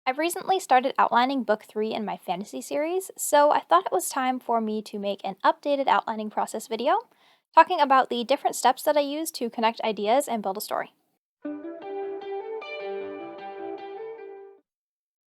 I've recently started outlining book 3 in my fantasy series, so I thought it was time for me to make an updated outlining process video, talking about the different steps that I use to connect ideas and build a story.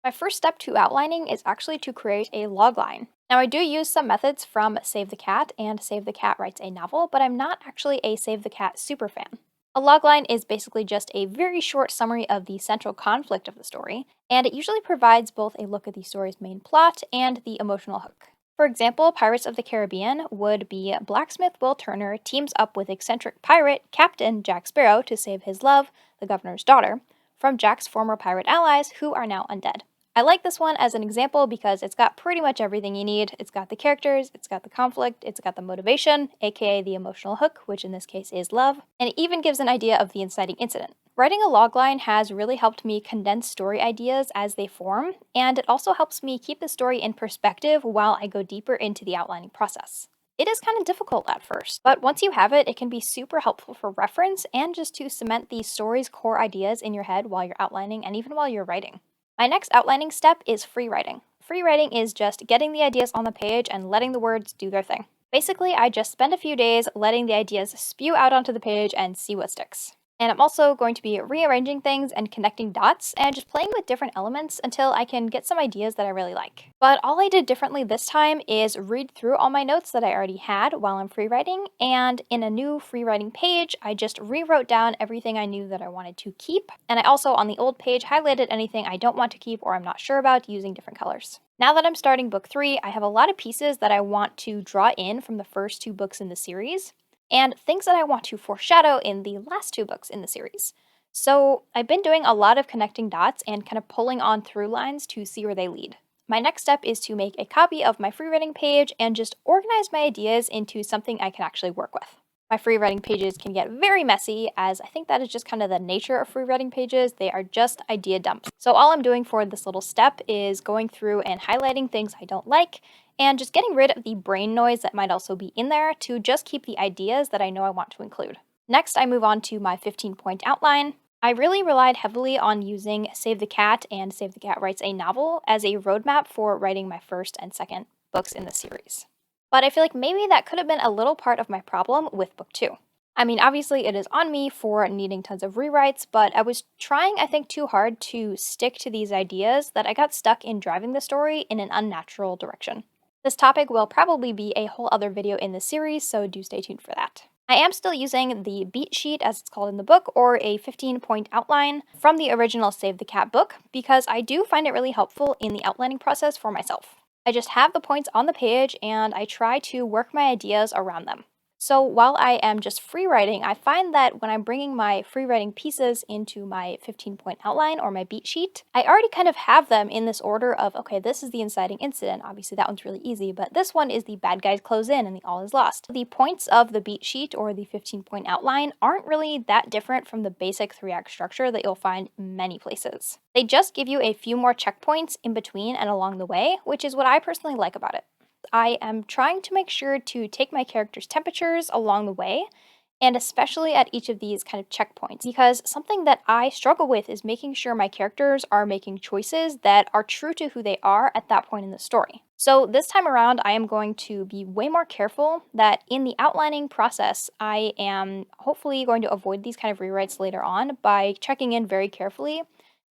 My first step to outlining is actually to create a logline. Now, I do use some methods from Save the Cat and Save the Cat Writes a Novel, but I'm not actually a Save the Cat superfan. A logline is basically just a very short summary of the central conflict of the story, and it usually provides both a look at the story's main plot and the emotional hook. For example, Pirates of the Caribbean would be blacksmith Will Turner teams up with eccentric pirate Captain Jack Sparrow to save his love, the governor's daughter, from Jack's former pirate allies who are now undead. I like this one as an example because it's got pretty much everything you need. It's got the characters, it's got the conflict, it's got the motivation, aka the emotional hook, which in this case is love, and it even gives an idea of the inciting incident. Writing a logline has really helped me condense story ideas as they form, and it also helps me keep the story in perspective while I go deeper into the outlining process. It is kind of difficult at first, but once you have it, it can be super helpful for reference and just to cement the story's core ideas in your head while you're outlining and even while you're writing. My next outlining step is free writing. Free writing is just getting the ideas on the page and letting the words do their thing. Basically, I just spend a few days letting the ideas spew out onto the page and see what sticks. And I'm also going to be rearranging things and connecting dots and just playing with different elements until I can get some ideas that I really like. But all I did differently this time is read through all my notes that I already had while I'm free writing, and in a new free writing page, I just rewrote down everything I knew that I wanted to keep, and I also on the old page highlighted anything I don't want to keep or I'm not sure about using different colors. Now that I'm starting book 3, I have a lot of pieces that I want to draw in from the first 2 books in the series, and things that I want to foreshadow in the last 2 books in the series. So I've been doing a lot of connecting dots and kind of pulling on through lines to see where they lead. My next step is to make a copy of my free writing page and just organize my ideas into something I can actually work with. My free writing pages can get very messy, as I think that is just kind of the nature of free writing pages. They are just idea dumps. So all I'm doing for this little step is going through and highlighting things I don't like, and just getting rid of the brain noise that might also be in there to just keep the ideas that I know I want to include. Next, I move on to my 15-point outline. I really relied heavily on using Save the Cat and Save the Cat Writes a Novel as a roadmap for writing my first and second books in the series. But I feel like maybe that could have been a little part of my problem with book 2. I mean, obviously it is on me for needing tons of rewrites, but I was trying, I think, too hard to stick to these ideas that I got stuck in driving the story in an unnatural direction. This topic will probably be a whole other video in the series, so do stay tuned for that. I am still using the beat sheet, as it's called in the book, or a 15-point outline from the original Save the Cat book, because I do find it really helpful in the outlining process for myself. I just have the points on the page and I try to work my ideas around them. So while I am just free writing, I find that when I'm bringing my free writing pieces into my 15-point outline or my beat sheet, I already kind of have them in this order of, okay, this is the inciting incident. Obviously that one's really easy, but this one is the bad guys close in and the all is lost. The points of the beat sheet or the 15-point outline aren't really that different from the basic 3-act structure that you'll find many places. They just give you a few more checkpoints in between and along the way, which is what I personally like about it. I am trying to make sure to take my characters' temperatures along the way, and especially at each of these kind of checkpoints, because something that I struggle with is making sure my characters are making choices that are true to who they are at that point in the story. So this time around, I am going to be way more careful that in the outlining process, I am hopefully going to avoid these kind of rewrites later on by checking in very carefully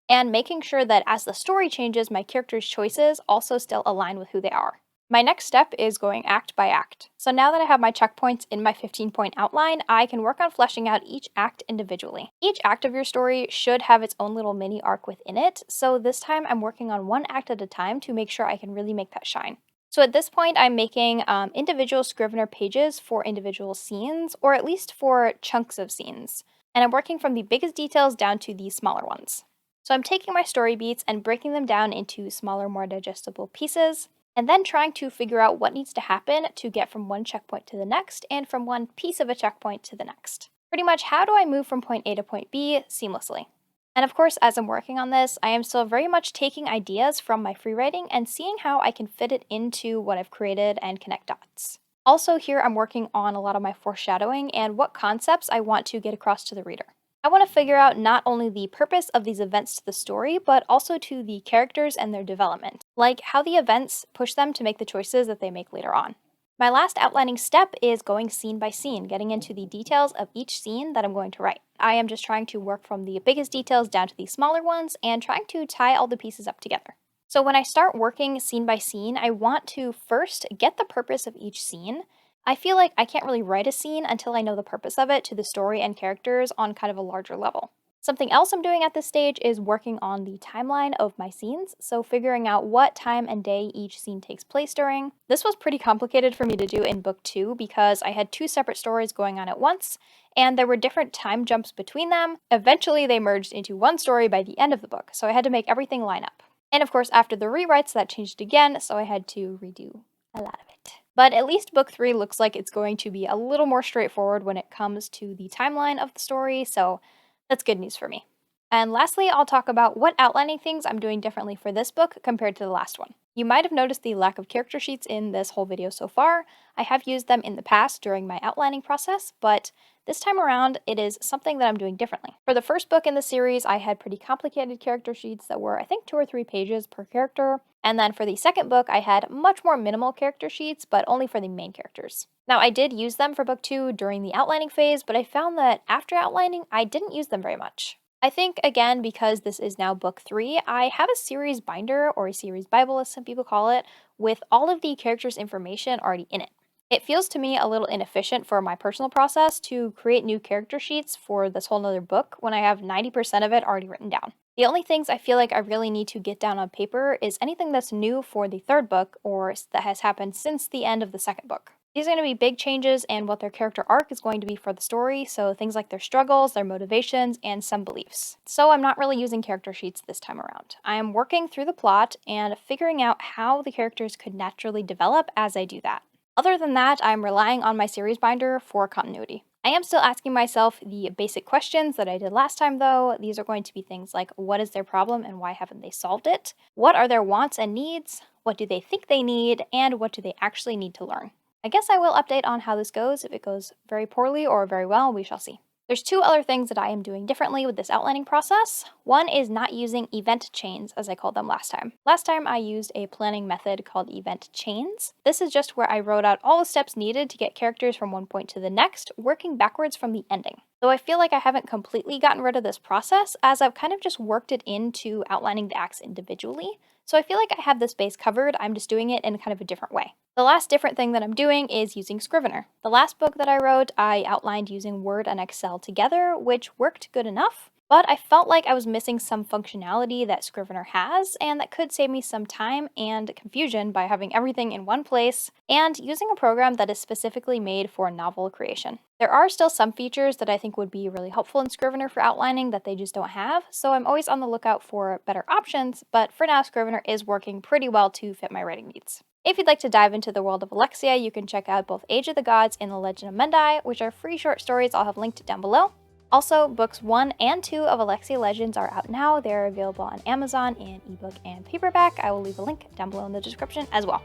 and making sure that as the story changes, my characters' choices also still align with who they are. My next step is going act by act. So now that I have my checkpoints in my 15-point outline, I can work on fleshing out each act individually. Each act of your story should have its own little mini arc within it, so this time I'm working on one act at a time to make sure I can really make that shine. So at this point, I'm making individual Scrivener pages for individual scenes, or at least for chunks of scenes. And I'm working from the biggest details down to the smaller ones. So I'm taking my story beats and breaking them down into smaller, more digestible pieces, and then trying to figure out what needs to happen to get from one checkpoint to the next and from one piece of a checkpoint to the next. Pretty much, how do I move from point A to point B seamlessly? And of course, as I'm working on this, I am still very much taking ideas from my free writing and seeing how I can fit it into what I've created and connect dots. Also here, I'm working on a lot of my foreshadowing and what concepts I want to get across to the reader. I want to figure out not only the purpose of these events to the story, but also to the characters and their development, like how the events push them to make the choices that they make later on. My last outlining step is going scene by scene, getting into the details of each scene that I'm going to write. I am just trying to work from the biggest details down to the smaller ones and trying to tie all the pieces up together. So when I start working scene by scene, I want to first get the purpose of each scene. I feel like I can't really write a scene until I know the purpose of it to the story and characters on kind of a larger level. Something else I'm doing at this stage is working on the timeline of my scenes, so figuring out what time and day each scene takes place during. This was pretty complicated for me to do in book 2 because I had 2 separate stories going on at once, and there were different time jumps between them. Eventually, they merged into one story by the end of the book, so I had to make everything line up. And of course, after the rewrites, that changed again, so I had to redo a lot of it. But at least book 3 looks like it's going to be a little more straightforward when it comes to the timeline of the story, so that's good news for me. And lastly, I'll talk about what outlining things I'm doing differently for this book compared to the last one. You might have noticed the lack of character sheets in this whole video so far. I have used them in the past during my outlining process, but this time around, it is something that I'm doing differently. For the first book in the series, I had pretty complicated character sheets that were, I think, 2 or 3 pages per character. And then for the second book, I had much more minimal character sheets, but only for the main characters. Now, I did use them for book 2 during the outlining phase, but I found that after outlining, I didn't use them very much. I think, again, because this is now book 3, I have a series binder, or a series Bible as some people call it, with all of the characters' information already in it. It feels to me a little inefficient for my personal process to create new character sheets for this whole nother book when I have 90% of it already written down. The only things I feel like I really need to get down on paper is anything that's new for the third book or that has happened since the end of the second book. These are going to be big changes and what their character arc is going to be for the story, so things like their struggles, their motivations, and some beliefs. So I'm not really using character sheets this time around. I am working through the plot and figuring out how the characters could naturally develop as I do that. Other than that, I'm relying on my series binder for continuity. I am still asking myself the basic questions that I did last time though. These are going to be things like, what is their problem and why haven't they solved it? What are their wants and needs? What do they think they need? And what do they actually need to learn? I guess I will update on how this goes. If it goes very poorly or very well, we shall see. There's 2 other things that I am doing differently with this outlining process. One is not using event chains, as I called them last time. Last time I used a planning method called event chains. This is just where I wrote out all the steps needed to get characters from one point to the next, working backwards from the ending. Though I feel like I haven't completely gotten rid of this process, as I've kind of just worked it into outlining the acts individually. So I feel like I have this base covered, I'm just doing it in kind of a different way. The last different thing that I'm doing is using Scrivener. The last book that I wrote, I outlined using Word and Excel together, which worked good enough, but I felt like I was missing some functionality that Scrivener has, and that could save me some time and confusion by having everything in one place and using a program that is specifically made for novel creation. There are still some features that I think would be really helpful in Scrivener for outlining that they just don't have, so I'm always on the lookout for better options, but for now Scrivener is working pretty well to fit my writing needs. If you'd like to dive into the world of Alexia, you can check out both Age of the Gods and The Legend of Mendai, which are free short stories I'll have linked down below. Also, books 1 and 2 of Alexia Legends are out now. They're available on Amazon in ebook and paperback. I will leave a link down below in the description as well.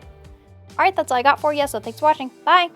Alright, that's all I got for you, so thanks for watching. Bye!